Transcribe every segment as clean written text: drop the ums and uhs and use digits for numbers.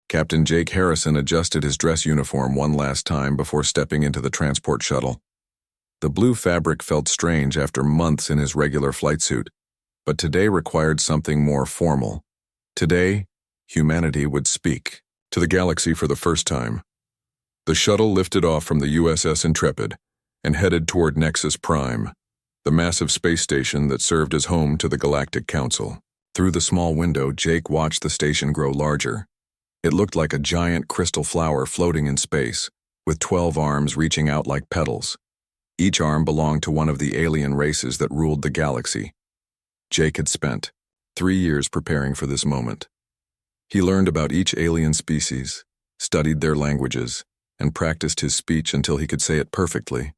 Captain Jake Harrison adjusted his dress uniform one last time before stepping into the transport shuttle. The blue fabric felt strange after months in his regular flight suit, but today required something more formal. Today, humanity would speak to the galaxy for the first time. The shuttle lifted off from the USS Intrepid and headed toward Nexus Prime, the massive space station that served as home to the Galactic Council. Through the small window, Jake watched the station grow larger. It looked like a giant crystal flower floating in space, with 12 arms reaching out like petals. Each arm belonged to one of the alien races that ruled the galaxy. Jake had spent 3 years preparing for this moment. He learned about each alien species, studied their languages, and practiced his speech until he could say it perfectly.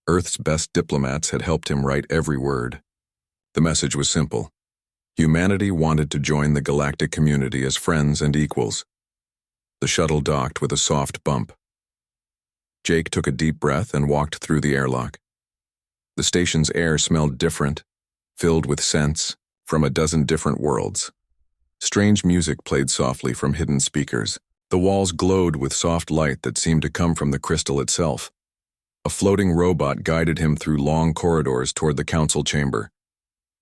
Earth's best diplomats had helped him write every word. The message was simple. Humanity wanted to join the galactic community as friends and equals. The shuttle docked with a soft bump. Jake took a deep breath and walked through the airlock. The station's air smelled different, filled with scents from a dozen different worlds. Strange music played softly from hidden speakers. The walls glowed with soft light that seemed to come from the crystal itself. A floating robot guided him through long corridors toward the council chamber.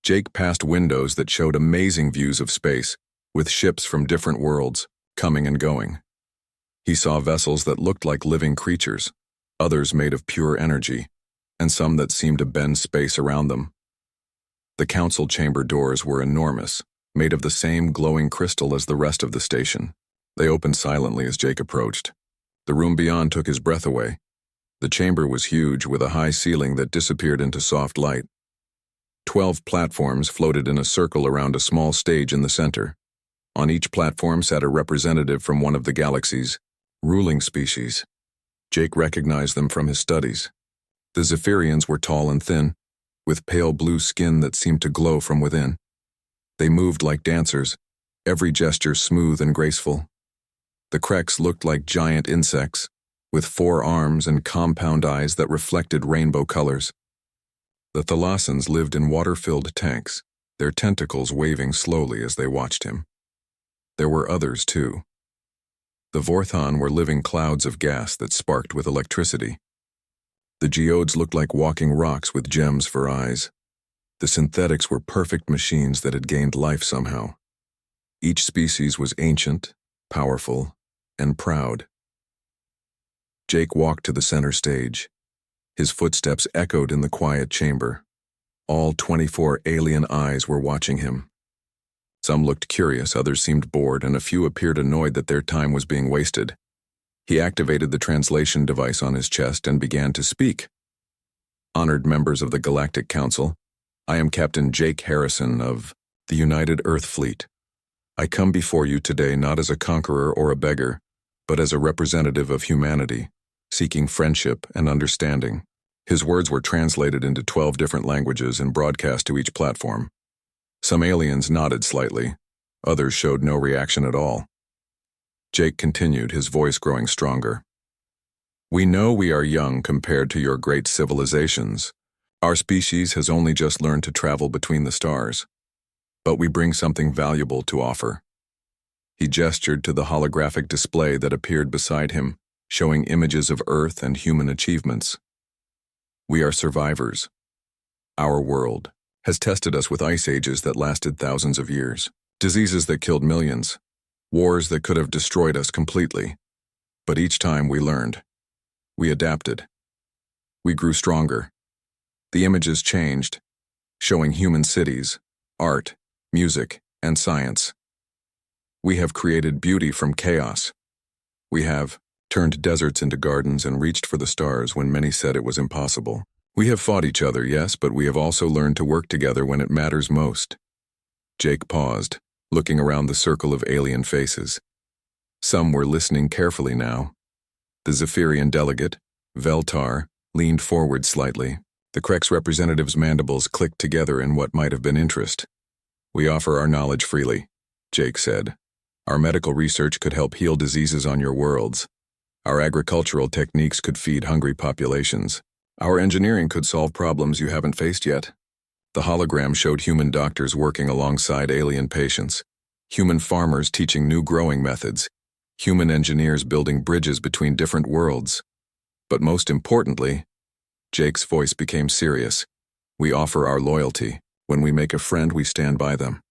Jake passed windows that showed amazing views of space, with ships from different worlds, coming and going. He saw vessels that looked like living creatures, others made of pure energy, and some that seemed to bend space around them. The council chamber doors were enormous, made of the same glowing crystal as the rest of the station. They opened silently as Jake approached. The room beyond took his breath away. The chamber was huge, with a high ceiling that disappeared into soft light. 12 platforms floated in a circle around a small stage in the center. On each platform sat a representative from one of the galaxy's ruling species. Jake recognized them from his studies. The Zephyrians were tall and thin, with pale blue skin that seemed to glow from within. They moved like dancers, every gesture smooth and graceful. The Kreks looked like giant insects, with 4 arms and compound eyes that reflected rainbow colors. The Thalassans lived in water-filled tanks, their tentacles waving slowly as they watched him. There were others, too. The Vorthon were living clouds of gas that sparked with electricity. The geodes looked like walking rocks with gems for eyes. The synthetics were perfect machines that had gained life somehow. Each species was ancient, powerful, and proud. Jake walked to the center stage. His footsteps echoed in the quiet chamber. All 24 alien eyes were watching him. Some looked curious, others seemed bored, and a few appeared annoyed that their time was being wasted. He activated the translation device on his chest and began to speak. Honored members of the Galactic Council, I am Captain Jake Harrison of the United Earth Fleet. I come before you today not as a conqueror or a beggar, but as a representative of humanity, seeking friendship and understanding. His words were translated into 12 different languages and broadcast to each platform. Some aliens nodded slightly, others showed no reaction at all. Jake continued, his voice growing stronger. We know we are young compared to your great civilizations. Our species has only just learned to travel between the stars, but we bring something valuable to offer. He gestured to the holographic display that appeared beside him, showing images of Earth and human achievements. We are survivors. Our world has tested us with ice ages that lasted thousands of years, diseases that killed millions, wars that could have destroyed us completely. But each time we learned. We adapted. We grew stronger. The images changed, showing human cities, art, music, and science. We have created beauty from chaos. We have turned deserts into gardens and reached for the stars when many said it was impossible. We have fought each other, yes, but we have also learned to work together when it matters most. Jake paused, looking around the circle of alien faces. Some were listening carefully now. The Zephyrian delegate, Veltar, leaned forward slightly. The Kreks representative's mandibles clicked together in what might have been interest. We offer our knowledge freely, Jake said. Our medical research could help heal diseases on your worlds. Our agricultural techniques could feed hungry populations. Our engineering could solve problems you haven't faced yet. The hologram showed human doctors working alongside alien patients, human farmers teaching new growing methods, human engineers building bridges between different worlds. But most importantly, Jake's voice became serious. We offer our loyalty. When we make a friend, we stand by them.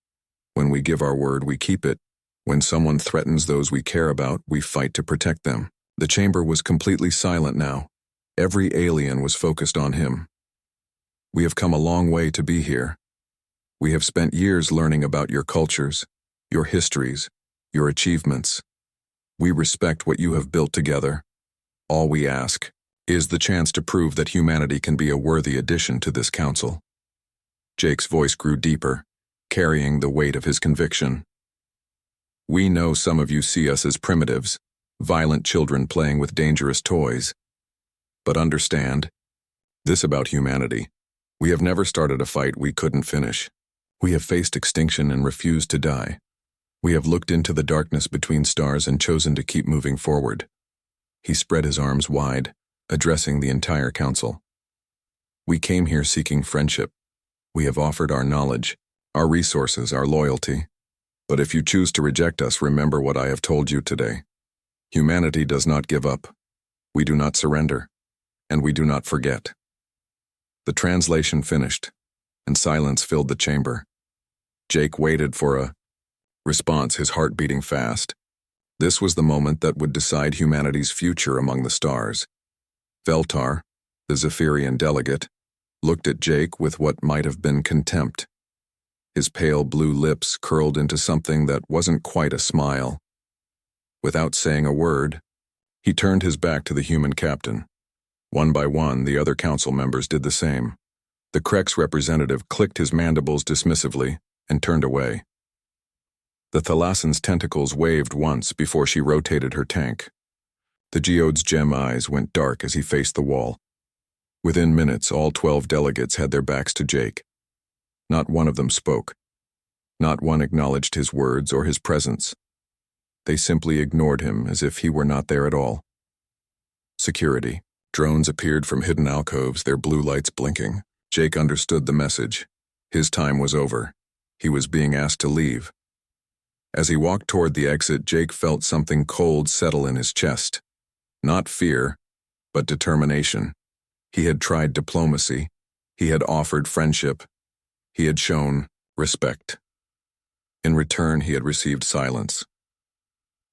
When we give our word, we keep it. When someone threatens those we care about, we fight to protect them. The chamber was completely silent now. Every alien was focused on him. We have come a long way to be here. We have spent years learning about your cultures, your histories, your achievements. We respect what you have built together. All we ask is the chance to prove that humanity can be a worthy addition to this council. Jake's voice grew deeper, carrying the weight of his conviction. We know some of you see us as primitives, violent children playing with dangerous toys. But understand, this about humanity. We have never started a fight we couldn't finish. We have faced extinction and refused to die. We have looked into the darkness between stars and chosen to keep moving forward. He spread his arms wide, addressing the entire council. We came here seeking friendship. We have offered our knowledge, our resources, our loyalty. But if you choose to reject us, remember what I have told you today. Humanity does not give up. We do not surrender. And we do not forget. The translation finished, and silence filled the chamber. Jake waited for a response, his heart beating fast. This was the moment that would decide humanity's future among the stars. Veltar, the Zephyrian delegate, looked at Jake with what might have been contempt. His pale blue lips curled into something that wasn't quite a smile. Without saying a word, he turned his back to the human captain. One by one, the other council members did the same. The Krex representative clicked his mandibles dismissively and turned away. The Thalassan's tentacles waved once before she rotated her tank. The geode's gem eyes went dark as he faced the wall. Within minutes, all 12 delegates had their backs to Jake. Not one of them spoke. Not one acknowledged his words or his presence. They simply ignored him as if he were not there at all. Security. Drones appeared from hidden alcoves, their blue lights blinking. Jake understood the message. His time was over. He was being asked to leave. As he walked toward the exit, Jake felt something cold settle in his chest. Not fear, but determination. He had tried diplomacy. He had offered friendship. He had shown respect. In return, he had received silence.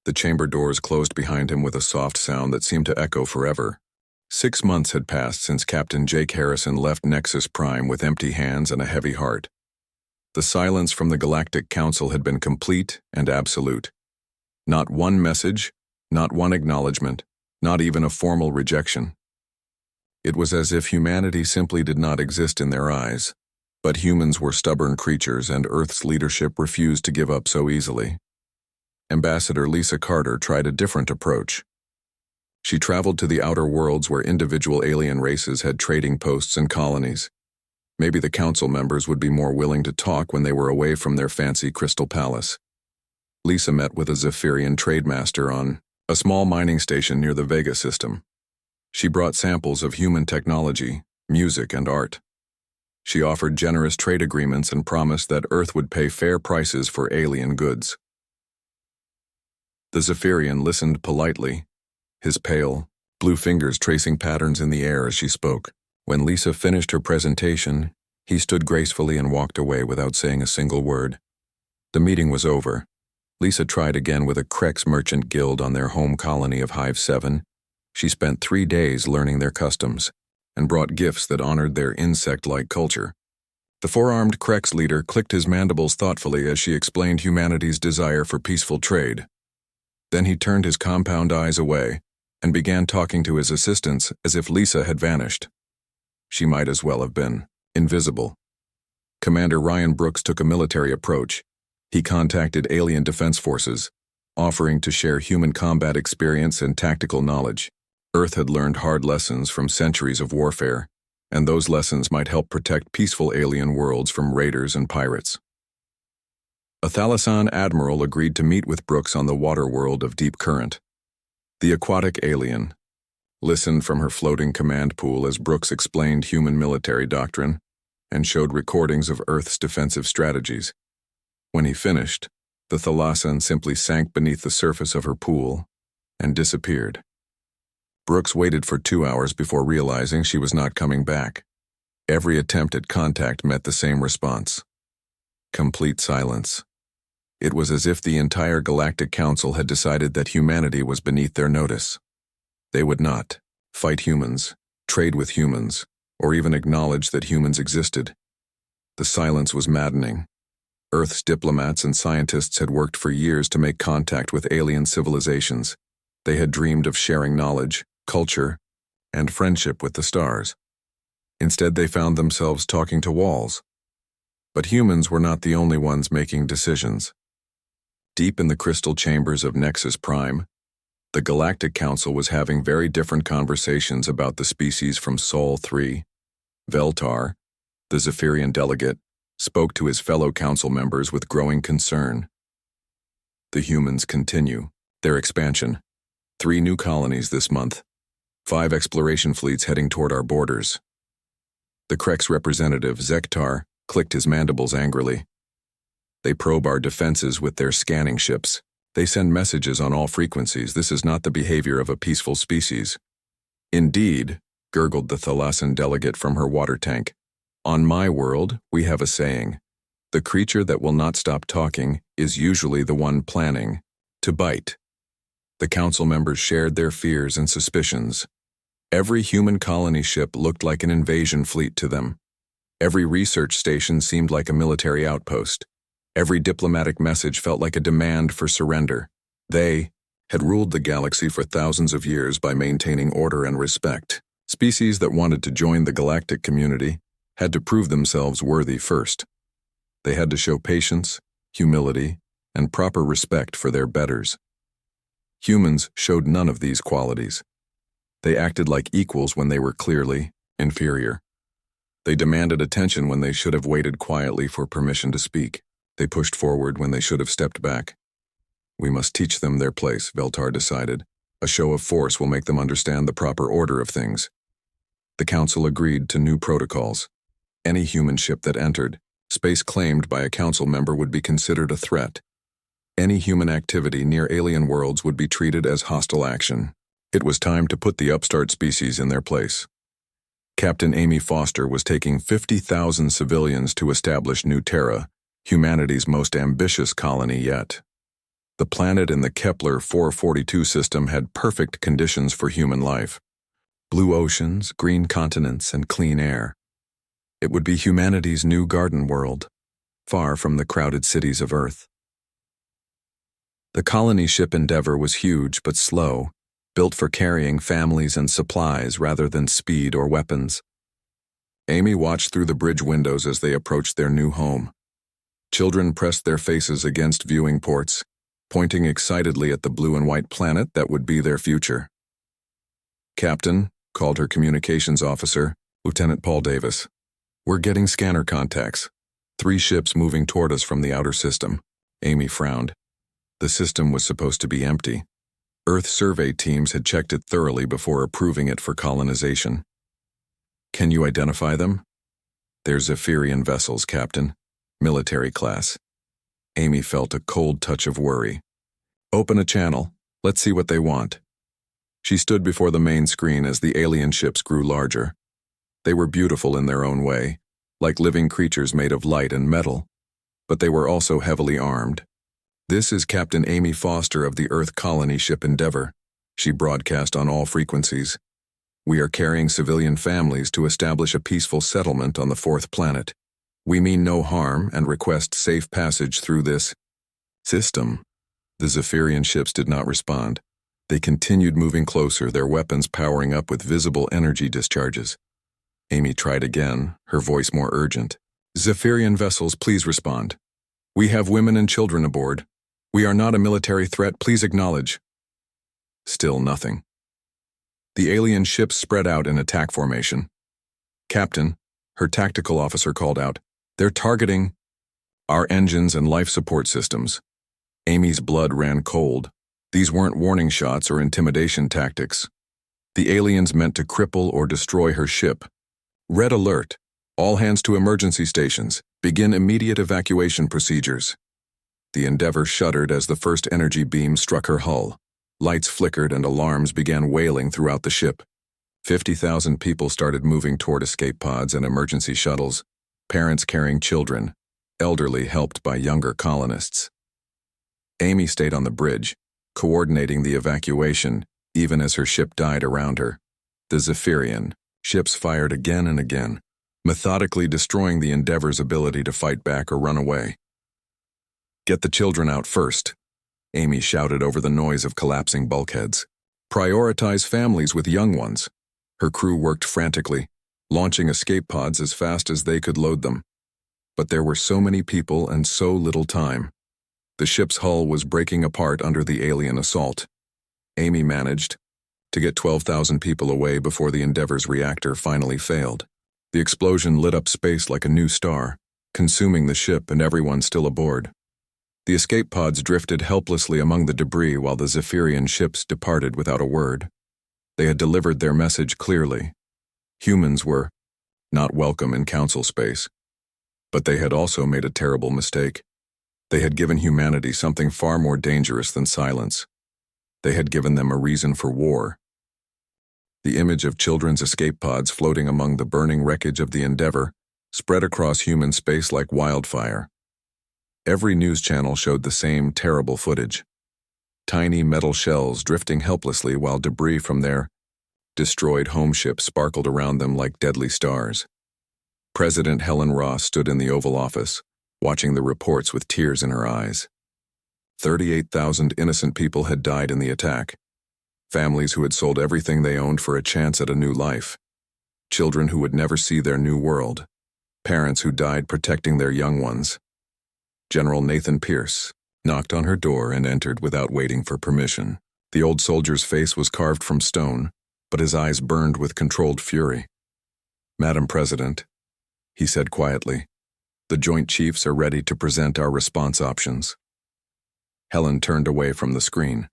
The chamber doors closed behind him with a soft sound that seemed to echo forever. 6 months had passed since Captain Jake Harrison left Nexus Prime with empty hands and a heavy heart. The silence from the Galactic Council had been complete and absolute. Not one message, not one acknowledgement, not even a formal rejection. It was as if humanity simply did not exist in their eyes, but humans were stubborn creatures and Earth's leadership refused to give up so easily. Ambassador Lisa Carter tried a different approach. She traveled to the outer worlds where individual alien races had trading posts and colonies. Maybe the council members would be more willing to talk when they were away from their fancy crystal palace. Lisa met with a Zephyrian trademaster on a small mining station near the Vega system. She brought samples of human technology, music, and art. She offered generous trade agreements and promised that Earth would pay fair prices for alien goods. The Zephyrian listened politely, his pale, blue fingers tracing patterns in the air as she spoke. When Lisa finished her presentation, he stood gracefully and walked away without saying a single word. The meeting was over. Lisa tried again with a Krex merchant guild on their home colony of Hive 7. She spent 3 days learning their customs and brought gifts that honored their insect-like culture. The four-armed Krex leader clicked his mandibles thoughtfully as she explained humanity's desire for peaceful trade. Then he turned his compound eyes away and began talking to his assistants as if Lisa had vanished. She might as well have been invisible. Commander Ryan Brooks took a military approach. He contacted alien defense forces, offering to share human combat experience and tactical knowledge. Earth had learned hard lessons from centuries of warfare, and those lessons might help protect peaceful alien worlds from raiders and pirates. A Thalassan admiral agreed to meet with Brooks on the water world of Deep Current. The aquatic alien listened from her floating command pool as Brooks explained human military doctrine and showed recordings of Earth's defensive strategies. When he finished, The thalassan simply sank beneath the surface of her pool and disappeared. Brooks waited for 2 hours before realizing she was not coming back. Every attempt at contact met the same response. Complete silence. It was as if the entire Galactic Council had decided that humanity was beneath their notice. They would not fight humans, trade with humans, or even acknowledge that humans existed. The silence was maddening. Earth's diplomats and scientists had worked for years to make contact with alien civilizations. They had dreamed of sharing knowledge, culture, and friendship with the stars. Instead, they found themselves talking to walls. But humans were not the only ones making decisions. Deep in the crystal chambers of Nexus Prime, the Galactic Council was having very different conversations about the species from Sol 3. Veltar, the Zephyrian delegate, spoke to his fellow council members with growing concern. The humans continue their expansion. 3 new colonies this month. 5 exploration fleets heading toward our borders. The Krex representative, Zektar, clicked his mandibles angrily. They probe our defenses with their scanning ships. They send messages on all frequencies. This is not the behavior of a peaceful species. Indeed, gurgled the Thalassan delegate from her water tank. On my world, we have a saying. The creature that will not stop talking is usually the one planning to bite. The council members shared their fears and suspicions. Every human colony ship looked like an invasion fleet to them. Every research station seemed like a military outpost. Every diplomatic message felt like a demand for surrender. They had ruled the galaxy for thousands of years by maintaining order and respect. Species that wanted to join the galactic community had to prove themselves worthy first. They had to show patience, humility, and proper respect for their betters. Humans showed none of these qualities. They acted like equals when they were clearly inferior. They demanded attention when they should have waited quietly for permission to speak. They pushed forward when they should have stepped back. We must teach them their place, Veltar decided. A show of force will make them understand the proper order of things. The council agreed to new protocols. Any human ship that entered, space claimed by a council member would be considered a threat. Any human activity near alien worlds would be treated as hostile action. It was time to put the upstart species in their place. Captain Amy Foster was taking 50,000 civilians to establish New Terra, humanity's most ambitious colony yet. The planet in the Kepler 442 system had perfect conditions for human life. Blue oceans, green continents, and clean air. It would be humanity's new garden world, far from the crowded cities of Earth. The colony ship Endeavor was huge but slow, built for carrying families and supplies rather than speed or weapons. Amy watched through the bridge windows as they approached their new home. Children pressed their faces against viewing ports, pointing excitedly at the blue and white planet that would be their future. "Captain," called her communications officer, Lieutenant Paul Davis. "We're getting scanner contacts. 3 ships moving toward us from the outer system." Amy frowned. The system was supposed to be empty. Earth survey teams had checked it thoroughly before approving it for colonization. "Can you identify them?" "They're Zephyrian vessels, Captain. Military class." Amy felt a cold touch of worry. "Open a channel. Let's see what they want." She stood before the main screen as the alien ships grew larger. They were beautiful in their own way, like living creatures made of light and metal, but they were also heavily armed. "This is Captain Amy Foster of the Earth colony ship Endeavor," she broadcast on all frequencies. "We are carrying civilian families to establish a peaceful settlement on the 4th planet. We mean no harm and request safe passage through this system." The Zephyrian ships did not respond. They continued moving closer, their weapons powering up with visible energy discharges. Amy tried again, her voice more urgent. "Zephyrian vessels, please respond. We have women and children aboard. We are not a military threat, please acknowledge." Still nothing. The alien ships spread out in attack formation. "Captain," her tactical officer called out, "they're targeting our engines and life support systems." Amy's blood ran cold. These weren't warning shots or intimidation tactics. The aliens meant to cripple or destroy her ship. "Red alert. All hands to emergency stations. Begin immediate evacuation procedures." The Endeavour shuddered as the first energy beam struck her hull. Lights flickered and alarms began wailing throughout the ship. 50,000 people started moving toward escape pods and emergency shuttles, parents carrying children, elderly helped by younger colonists. Amy stayed on the bridge, coordinating the evacuation, even as her ship died around her. The Zephyrian ships fired again and again, methodically destroying the Endeavour's ability to fight back or run away. "Get the children out first," Amy shouted over the noise of collapsing bulkheads. "Prioritize families with young ones." Her crew worked frantically, launching escape pods as fast as they could load them. But there were so many people and so little time. The ship's hull was breaking apart under the alien assault. Amy managed to get 12,000 people away before the Endeavour's reactor finally failed. The explosion lit up space like a new star, consuming the ship and everyone still aboard. The escape pods drifted helplessly among the debris while the Zephyrian ships departed without a word. They had delivered their message clearly. Humans were not welcome in council space. But they had also made a terrible mistake. They had given humanity something far more dangerous than silence. They had given them a reason for war. The image of children's escape pods floating among the burning wreckage of the Endeavour spread across human space like wildfire. Every news channel showed the same terrible footage. Tiny metal shells drifting helplessly while debris from their destroyed home ship sparkled around them like deadly stars. President Helen Ross stood in the Oval Office, watching the reports with tears in her eyes. 38,000 innocent people had died in the attack. Families who had sold everything they owned for a chance at a new life. Children who would never see their new world. Parents who died protecting their young ones. General Nathan Pierce knocked on her door and entered without waiting for permission. The old soldier's face was carved from stone, but his eyes burned with controlled fury. "Madam President," he said quietly, "the Joint Chiefs are ready to present our response options." Helen turned away from the screen.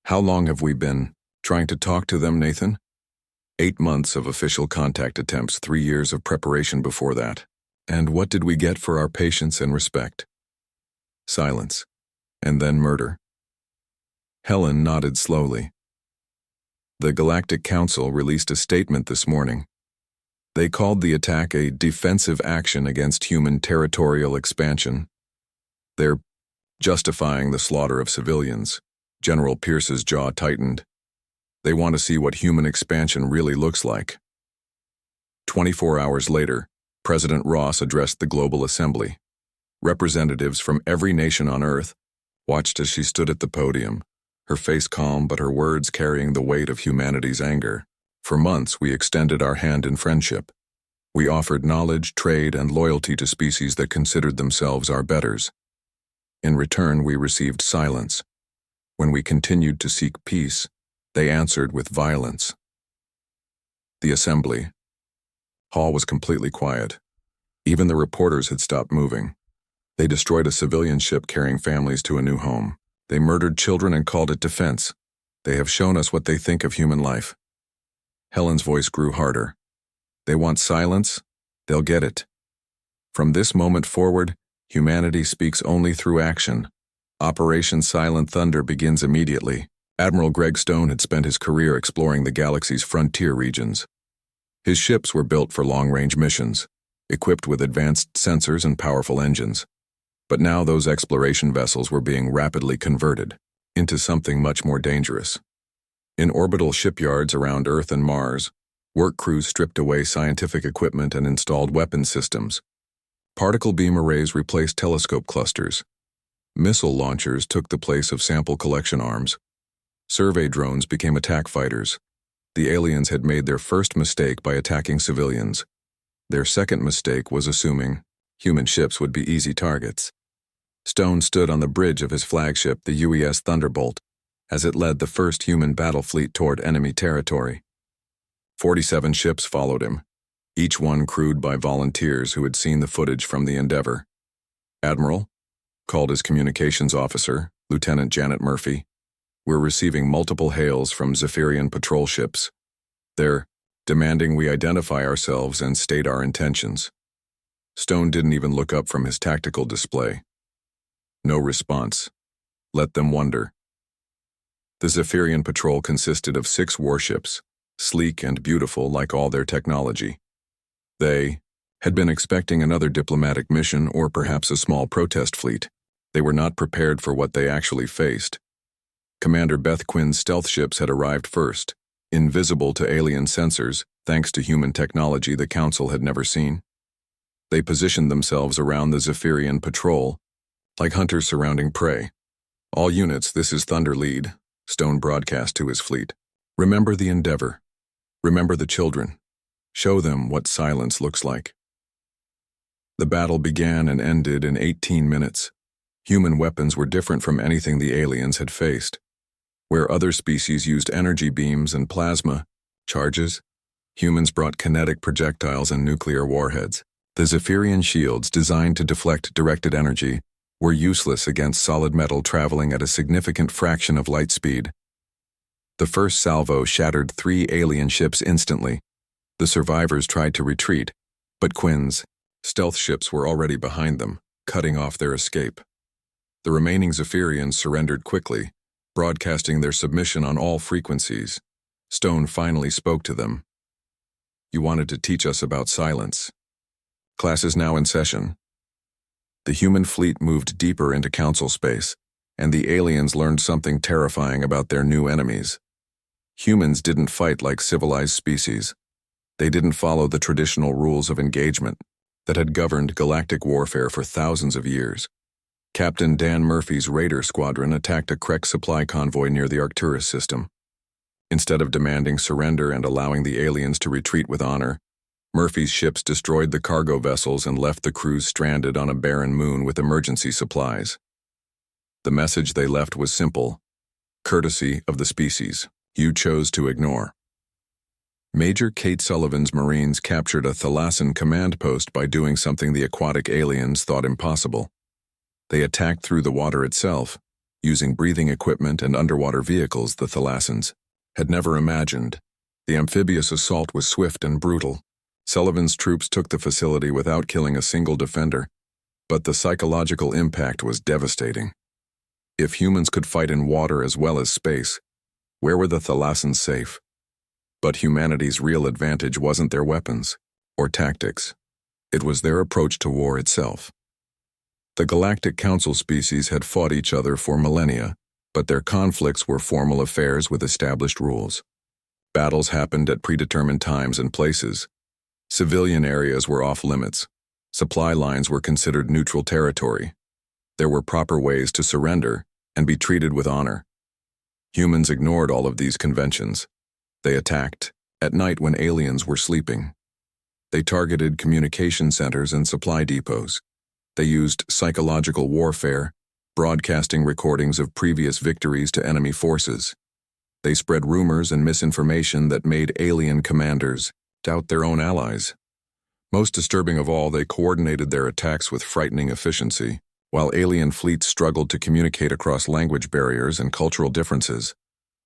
"How long have we been trying to talk to them, Nathan?" 8 months of official contact attempts, 3 years of preparation before that. And what did we get for our patience and respect? Silence. And then murder. Helen nodded slowly. The Galactic Council released a statement this morning. They called the attack a defensive action against human territorial expansion. They're justifying the slaughter of civilians. General Pierce's jaw tightened. They want to see what human expansion really looks like. 24 hours later, President Ross addressed the Global Assembly. Representatives from every nation on Earth watched as she stood at the podium, her face calm but her words carrying the weight of humanity's anger. For months, we extended our hand in friendship. We offered knowledge, trade, and loyalty to species that considered themselves our betters. In return, we received silence. When we continued to seek peace, they answered with violence. The assembly hall was completely quiet. Even the reporters had stopped moving. They destroyed a civilian ship carrying families to a new home. They murdered children and called it defense. They have shown us what they think of human life. Helen's voice grew harder. They want silence? They'll get it. From this moment forward, humanity speaks only through action. Operation Silent Thunder begins immediately. Admiral Greg Stone had spent his career exploring the galaxy's frontier regions. His ships were built for long-range missions, equipped with advanced sensors and powerful engines. But now those exploration vessels were being rapidly converted into something much more dangerous. In orbital shipyards around Earth and Mars, work crews stripped away scientific equipment and installed weapon systems. Particle beam arrays replaced telescope clusters. Missile launchers took the place of sample collection arms. Survey drones became attack fighters. The aliens had made their first mistake by attacking civilians. Their second mistake was assuming human ships would be easy targets. Stone stood on the bridge of his flagship, the UES Thunderbolt, as it led the first human battle fleet toward enemy territory. 47 ships followed him, each one crewed by volunteers who had seen the footage from the Endeavour. "Admiral," called his communications officer, Lieutenant Janet Murphy, "we're receiving multiple hails from Zephyrian patrol ships. They're demanding we identify ourselves and state our intentions." Stone didn't even look up from his tactical display. No response. Let them wonder. The Zephyrian patrol consisted of 6 warships, sleek and beautiful like all their technology. They had been expecting another diplomatic mission or perhaps a small protest fleet. They were not prepared for what they actually faced. Commander Beth Quinn's stealth ships had arrived first, invisible to alien sensors thanks to human technology the Council had never seen. They positioned themselves around the Zephyrian patrol, like hunters surrounding prey. All units, this is Thunder Lead, Stone broadcast to his fleet. Remember the Endeavor. Remember the children. Show them what silence looks like. The battle began and ended in 18 minutes. Human weapons were different from anything the aliens had faced. Where other species used energy beams and plasma charges, humans brought kinetic projectiles and nuclear warheads. The Zephyrian shields, designed to deflect directed energy, were useless against solid metal traveling at a significant fraction of light speed. The first salvo shattered 3 alien ships instantly. The survivors tried to retreat, but Quinn's stealth ships were already behind them, cutting off their escape. The remaining Zephyrians surrendered quickly, broadcasting their submission on all frequencies. Stone finally spoke to them. "You wanted to teach us about silence. Class is now in session." The human fleet moved deeper into Council space, and the aliens learned something terrifying about their new enemies. Humans didn't fight like civilized species. They didn't follow the traditional rules of engagement that had governed galactic warfare for thousands of years. Captain Dan Murphy's Raider Squadron attacked a Krek supply convoy near the Arcturus system. Instead of demanding surrender and allowing the aliens to retreat with honor, Murphy's ships destroyed the cargo vessels and left the crews stranded on a barren moon with emergency supplies. The message they left was simple: courtesy of the species you chose to ignore. Major Kate Sullivan's Marines captured a Thalassan command post by doing something the aquatic aliens thought impossible. They attacked through the water itself, using breathing equipment and underwater vehicles the Thalassans had never imagined. The amphibious assault was swift and brutal. Sullivan's troops took the facility without killing a single defender, but the psychological impact was devastating. If humans could fight in water as well as space, where were the Thalassans safe? But humanity's real advantage wasn't their weapons or tactics. It was their approach to war itself. The Galactic Council species had fought each other for millennia, but their conflicts were formal affairs with established rules. Battles happened at predetermined times and places. Civilian areas were off limits. Supply lines were considered neutral territory. There were proper ways to surrender and be treated with honor. Humans ignored all of these conventions. They attacked at night when aliens were sleeping. They targeted communication centers and supply depots. They used psychological warfare, broadcasting recordings of previous victories to enemy forces. They spread rumors and misinformation that made alien commanders doubt their own allies. Most disturbing of all, they coordinated their attacks with frightening efficiency. While alien fleets struggled to communicate across language barriers and cultural differences,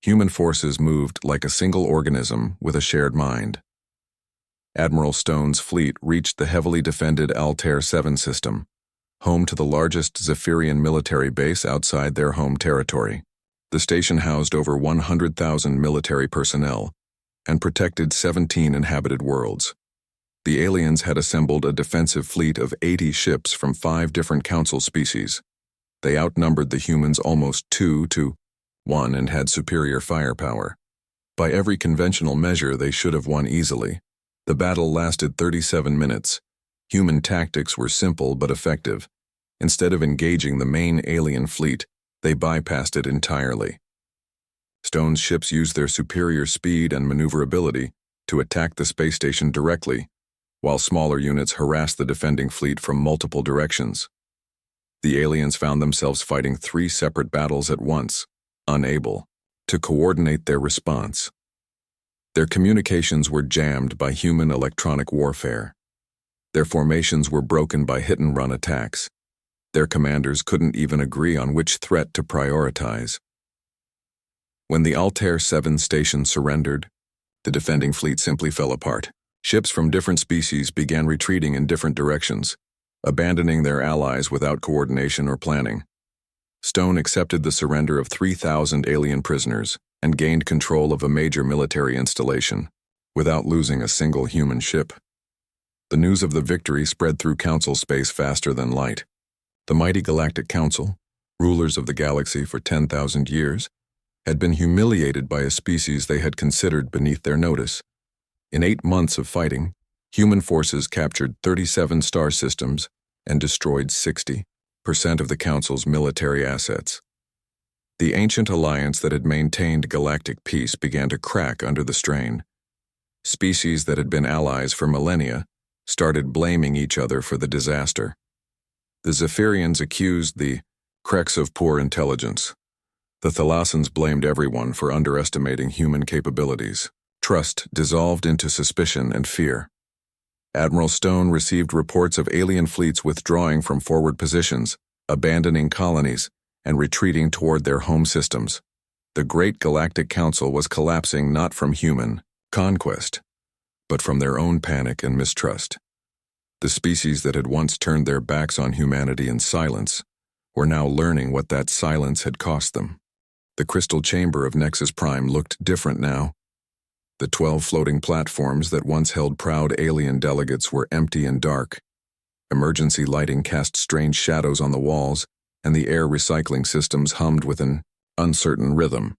human forces moved like a single organism with a shared mind. Admiral Stone's fleet reached the heavily defended Altair 7 system, home to the largest Zephyrian military base outside their home territory. The station housed over 100,000 military personnel and protected 17 inhabited worlds. The aliens had assembled a defensive fleet of 80 ships from 5 different Council species. They outnumbered the humans almost 2 to 1 and had superior firepower. By every conventional measure, they should have won easily. The battle lasted 37 minutes. Human tactics were simple but effective. Instead of engaging the main alien fleet, they bypassed it entirely. Stone's ships used their superior speed and maneuverability to attack the space station directly, while smaller units harassed the defending fleet from multiple directions. The aliens found themselves fighting 3 separate battles at once, unable to coordinate their response. Their communications were jammed by human electronic warfare. Their formations were broken by hit-and-run attacks. Their commanders couldn't even agree on which threat to prioritize. When the Altair 7 station surrendered, the defending fleet simply fell apart. Ships from different species began retreating in different directions, abandoning their allies without coordination or planning. Stone accepted the surrender of 3,000 alien prisoners and gained control of a major military installation, without losing a single human ship. The news of the victory spread through Council space faster than light. The mighty Galactic Council, rulers of the galaxy for 10,000 years, had been humiliated by a species they had considered beneath their notice. In 8 months of fighting, human forces captured 37 star systems and destroyed 60% of the Council's military assets. The ancient alliance that had maintained galactic peace began to crack under the strain. Species that had been allies for millennia started blaming each other for the disaster. The Zephyrians accused the Kreks of poor intelligence. The Thalassans blamed everyone for underestimating human capabilities. Trust dissolved into suspicion and fear. Admiral Stone received reports of alien fleets withdrawing from forward positions, abandoning colonies, and retreating toward their home systems. The Great Galactic Council was collapsing not from human conquest, but from their own panic and mistrust. The species that had once turned their backs on humanity in silence were now learning what that silence had cost them. The crystal chamber of Nexus Prime looked different now. The 12 floating platforms that once held proud alien delegates were empty and dark. Emergency lighting cast strange shadows on the walls, and the air recycling systems hummed with an uncertain rhythm.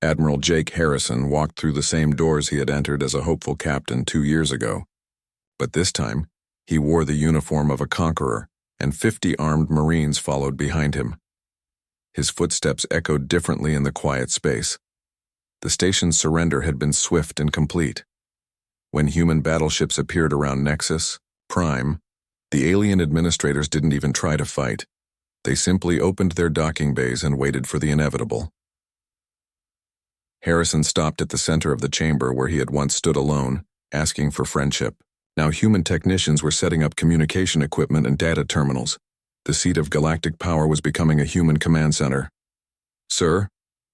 Admiral Jake Harrison walked through the same doors he had entered as a hopeful captain 2 years ago. But this time, he wore the uniform of a conqueror, and 50 armed Marines followed behind him. His footsteps echoed differently in the quiet space. The station's surrender had been swift and complete. When human battleships appeared around Nexus Prime, the alien administrators didn't even try to fight. They simply opened their docking bays and waited for the inevitable. Harrison stopped at the center of the chamber where he had once stood alone, asking for friendship. Now human technicians were setting up communication equipment and data terminals. The seat of galactic power was becoming a human command center. "Sir,"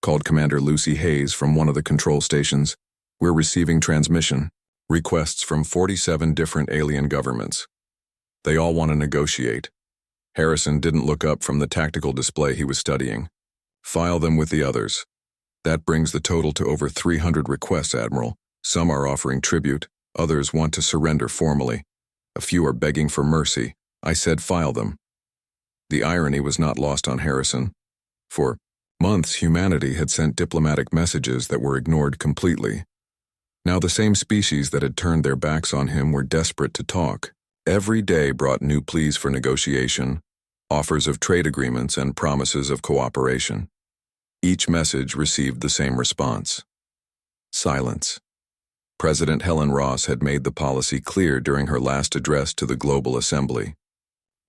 called Commander Lucy Hayes from one of the control stations, "we're receiving transmission requests from 47 different alien governments. They all want to negotiate." Harrison didn't look up from the tactical display he was studying. "File them with the others. That brings the total to over 300 requests, Admiral. Some are offering tribute, others want to surrender formally. A few are begging for mercy. I said file them." The irony was not lost on Harrison. For months, humanity had sent diplomatic messages that were ignored completely. Now the same species that had turned their backs on him were desperate to talk. Every day brought new pleas for negotiation, offers of trade agreements, and promises of cooperation. Each message received the same response: silence. President Helen Ross had made the policy clear during her last address to the Global Assembly.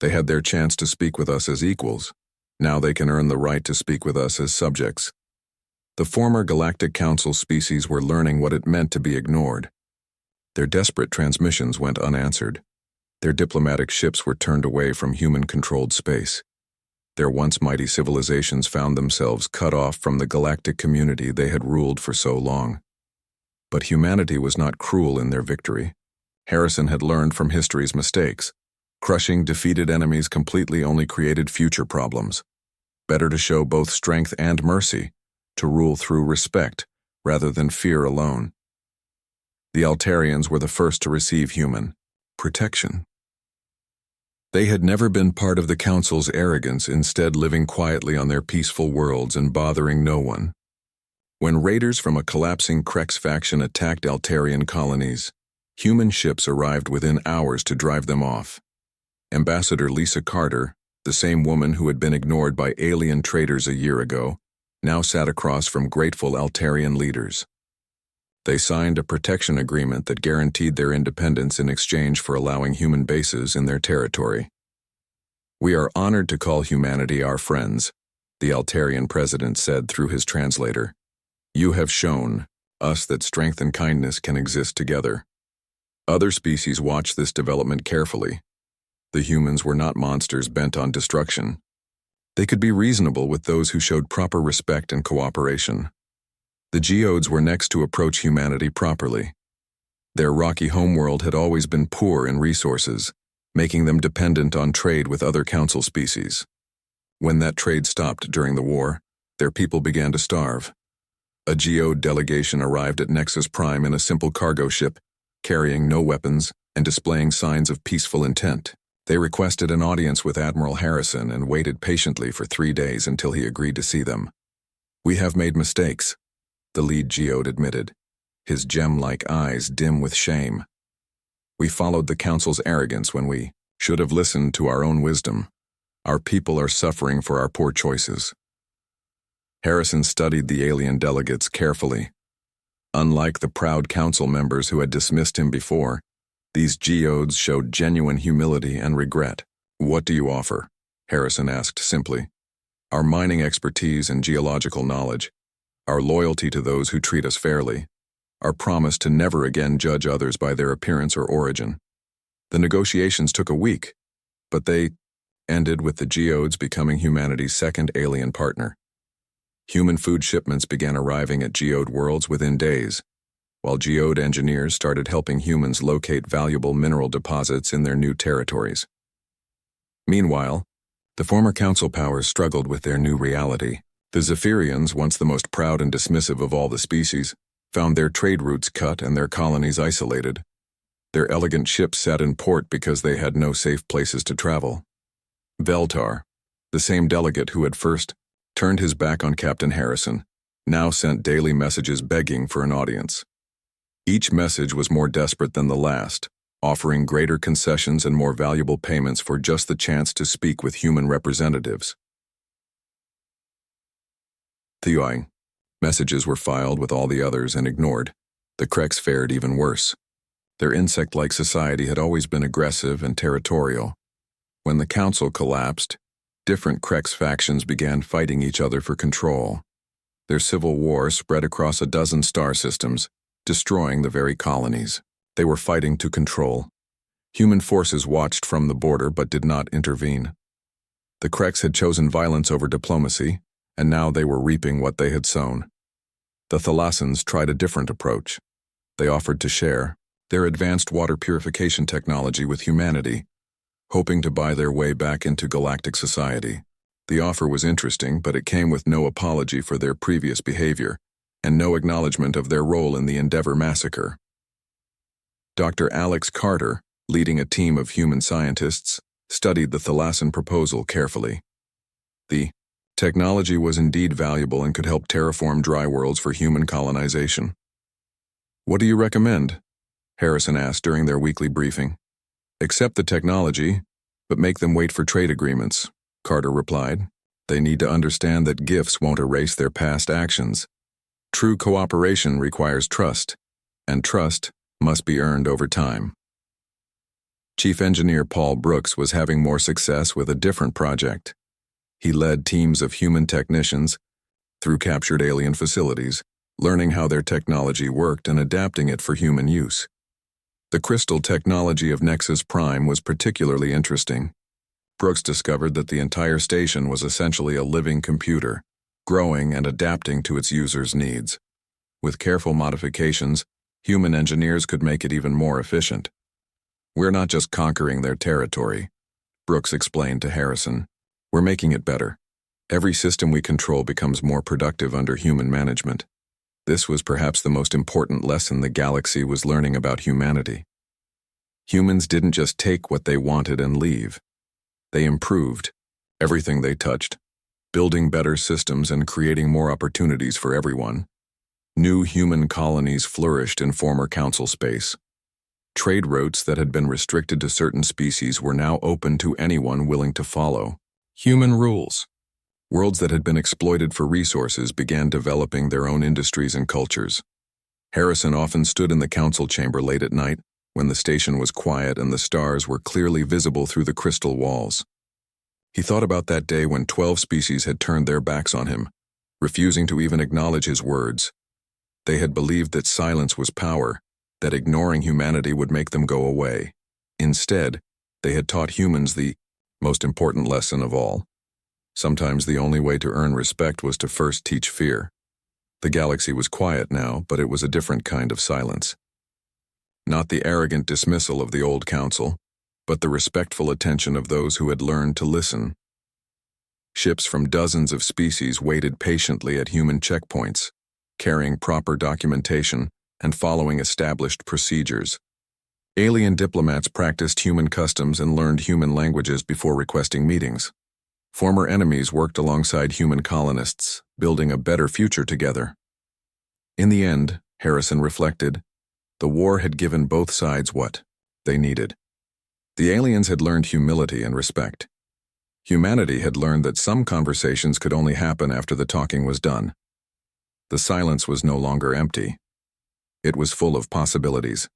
They had their chance to speak with us as equals. Now they can earn the right to speak with us as subjects. The former Galactic Council species were learning what it meant to be ignored. Their desperate transmissions went unanswered. Their diplomatic ships were turned away from human-controlled space. Their once mighty civilizations found themselves cut off from the galactic community they had ruled for so long. But humanity was not cruel in their victory. Harrison had learned from history's mistakes. Crushing defeated enemies completely only created future problems. Better to show both strength and mercy, to rule through respect rather than fear alone. The Altarians were the first to receive human protection. They had never been part of the Council's arrogance, instead living quietly on their peaceful worlds and bothering no one. When raiders from a collapsing Kreks faction attacked Altarian colonies, human ships arrived within hours to drive them off. Ambassador Lisa Carter, the same woman who had been ignored by alien traitors a year ago, now sat across from grateful Altarian leaders. They signed a protection agreement that guaranteed their independence in exchange for allowing human bases in their territory. "We are honored to call humanity our friends," the Altarian president said through his translator. "You have shown us that strength and kindness can exist together." Other species watched this development carefully. The humans were not monsters bent on destruction. They could be reasonable with those who showed proper respect and cooperation. The geodes were next to approach humanity properly. Their rocky homeworld had always been poor in resources, making them dependent on trade with other council species. When that trade stopped during the war, their people began to starve. A geode delegation arrived at Nexus Prime in a simple cargo ship, carrying no weapons and displaying signs of peaceful intent. They requested an audience with Admiral Harrison and waited patiently for 3 days until he agreed to see them. "We have made mistakes," the lead geode admitted, his gem-like eyes dim with shame. "We followed the Council's arrogance when we should have listened to our own wisdom. Our people are suffering for our poor choices." Harrison studied the alien delegates carefully. Unlike the proud council members who had dismissed him before, these geodes showed genuine humility and regret. "What do you offer?" Harrison asked simply. "Our mining expertise and geological knowledge, our loyalty to those who treat us fairly, our promise to never again judge others by their appearance or origin." The negotiations took a week, but they ended with the geodes becoming humanity's second alien partner. Human food shipments began arriving at geode worlds within days, while geode engineers started helping humans locate valuable mineral deposits in their new territories. Meanwhile, the former council powers struggled with their new reality. The Zephyrians, once the most proud and dismissive of all the species, found their trade routes cut and their colonies isolated. Their elegant ships sat in port because they had no safe places to travel. Veltar, the same delegate who had first turned his back on Captain Harrison, now sent daily messages begging for an audience. Each message was more desperate than the last, offering greater concessions and more valuable payments for just the chance to speak with human representatives. The messages were filed with all the others and ignored. The Kreks fared even worse. Their insect-like society had always been aggressive and territorial. When the council collapsed, different Kreks factions began fighting each other for control. Their civil war spread across a dozen star systems, destroying the very colonies they were fighting to control. Human forces watched from the border but did not intervene. The Kreks had chosen violence over diplomacy, and now they were reaping what they had sown. The Thalassans tried a different approach. They offered to share their advanced water purification technology with humanity, hoping to buy their way back into galactic society. The offer was interesting, but it came with no apology for their previous behavior, and no acknowledgement of their role in the Endeavor massacre. Dr. Alex Carter, leading a team of human scientists, studied the Thalassan proposal carefully. The technology was indeed valuable and could help terraform dry worlds for human colonization. "What do you recommend?" Harrison asked during their weekly briefing. "Accept the technology, but make them wait for trade agreements," Carter replied. "They need to understand that gifts won't erase their past actions. True cooperation requires trust, and trust must be earned over time." Chief Engineer Paul Brooks was having more success with a different project. He led teams of human technicians through captured alien facilities, learning how their technology worked and adapting it for human use. The crystal technology of Nexus Prime was particularly interesting. Brooks discovered that the entire station was essentially a living computer, growing and adapting to its users' needs. With careful modifications, human engineers could make it even more efficient. "We're not just conquering their territory," Brooks explained to Harrison. "We're making it better. Every system we control becomes more productive under human management." This was perhaps the most important lesson the galaxy was learning about humanity. Humans didn't just take what they wanted and leave. They improved everything they touched, building better systems and creating more opportunities for everyone. New human colonies flourished in former council space. Trade routes that had been restricted to certain species were now open to anyone willing to follow human rules. Worlds that had been exploited for resources began developing their own industries and cultures. Harrison often stood in the council chamber late at night, when the station was quiet and the stars were clearly visible through the crystal walls. He thought about that day when 12 species had turned their backs on him, refusing to even acknowledge his words. They had believed that silence was power, that ignoring humanity would make them go away. Instead, they had taught humans the most important lesson of all. Sometimes the only way to earn respect was to first teach fear. The galaxy was quiet now, but it was a different kind of silence. Not the arrogant dismissal of the old council, but the respectful attention of those who had learned to listen. Ships from dozens of species waited patiently at human checkpoints, carrying proper documentation and following established procedures. Alien diplomats practiced human customs and learned human languages before requesting meetings. Former enemies worked alongside human colonists, building a better future together. In the end, Harrison reflected, the war had given both sides what they needed. The aliens had learned humility and respect. Humanity had learned that some conversations could only happen after the talking was done. The silence was no longer empty. It was full of possibilities.